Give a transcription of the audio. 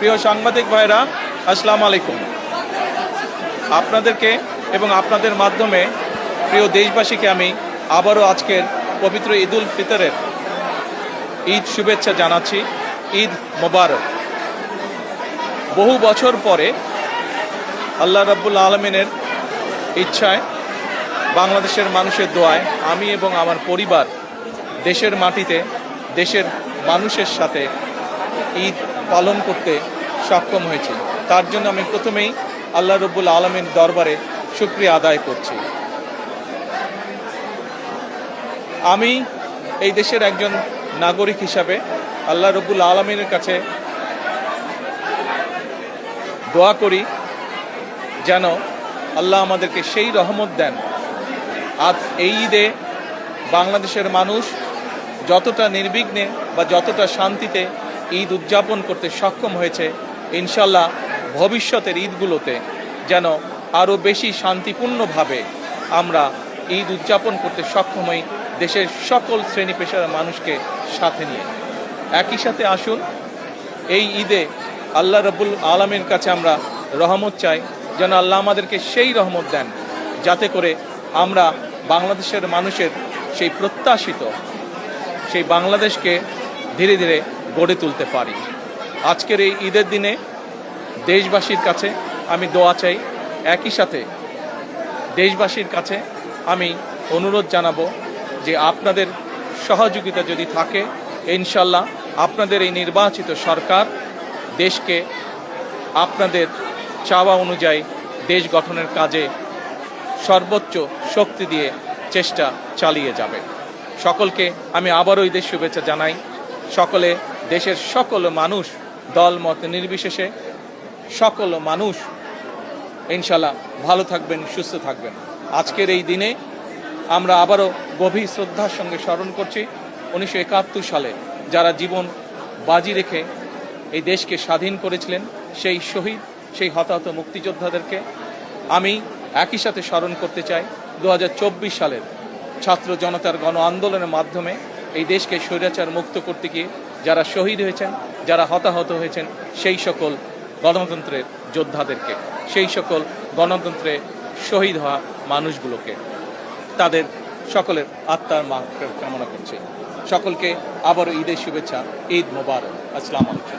প্রিয় সাংবাদিক ভাইরা, আসসালামু আলাইকুম। আপনাদেরকে এবং আপনাদের মাধ্যমে প্রিয় দেশবাসীকে আমি আবারও আজকের পবিত্র ঈদ উল ফিতরের ঈদ শুভেচ্ছা জানাচ্ছি। ঈদ মোবারক। বহু বছর পরে আল্লাহ রাব্বুল আলামিনের ইচ্ছায়, বাংলাদেশের মানুষের দোয়ায় আমি এবং আমার পরিবার দেশের মাটিতে দেশের মানুষের সাথে ঈদ পালন করতে সক্ষম হয়েছি। তার জন্য আমি প্রথমেই আল্লাহ রাব্বুল আলামিন দরবারে শুকরিয়া আদায় করছি। আমি এই দেশের একজন নাগরিক হিসাবে আল্লাহ রাব্বুল আলামিনের কাছে দোয়া করি যেন আল্লাহ আমাদেরকে সেই রহমত দেন। আজ এই ঈদে বাংলাদেশের মানুষ যতটা নির্বিঘ্নে বা যতটা শান্তিতে ঈদ উদযাপন করতে সক্ষম হয়েছে, ইনশাল্লাহ ভবিষ্যতের ঈদগুলোতে যেন আরও বেশি শান্তিপূর্ণভাবে আমরা ঈদ উদযাপন করতে সক্ষম হই, দেশের সকল শ্রেণী পেশার মানুষকে সাথে নিয়ে। একই সাথে আসুন এই ঈদে আল্লাহ রাব্বুল আলামিনের কাছে আমরা রহমত চাই, যেন আল্লাহ আমাদেরকে সেই রহমত দেন যাতে করে আমরা বাংলাদেশের মানুষের সেই প্রত্যাশিত সেই বাংলাদেশকে ধীরে ধীরে গড়ে তুলতে পারি। আজকের এই ঈদের দিনে দেশবাসীর কাছে আমি দোয়া চাই। একই সাথে দেশবাসীর কাছে আমি অনুরোধ জানাবো যে আপনাদের সহযোগিতা যদি থাকে, ইনশাল্লাহ আপনাদের এই নির্বাচিত সরকার দেশকে আপনাদের চাওয়া অনুযায়ী দেশ গঠনের কাজে সর্বোচ্চ শক্তি দিয়ে চেষ্টা চালিয়ে যাবে। সকলকে আমি আবারও ঈদের শুভেচ্ছা জানাই। সকলে, দেশের সকল মানুষ, দল মত নির্বিশেষে সকল মানুষ ইনশাল্লাহ ভালো থাকবেন, সুস্থ থাকবেন। আজকের এই দিনে আমরা আবারও গভীর শ্রদ্ধার সঙ্গে স্মরণ করছি 1971 সালে যারা জীবন বাজি রেখে এই দেশকে স্বাধীন করেছিলেন, সেই শহীদ, সেই হতাহত মুক্তিযোদ্ধাদেরকে। আমি একই সাথে স্মরণ করতে চাই 2024 সালের ছাত্র জনতার গণ আন্দোলনের মাধ্যমে এই দেশকে স্বৈরাচার মুক্ত করতে গিয়ে যারা শহীদ হয়েছেন, যারা হতাহত হয়েছেন, সেই সকল গণতন্ত্রের যোদ্ধাদেরকে, সেই সকল গণতন্ত্রে শহীদ হওয়া মানুষগুলোকে, তাদের সকলের আত্মার মাগফিরাত কামনা করছি। সকলকে আবারও ঈদের শুভেচ্ছা। ঈদ মোবারক। আসসালামু আলাইকুম।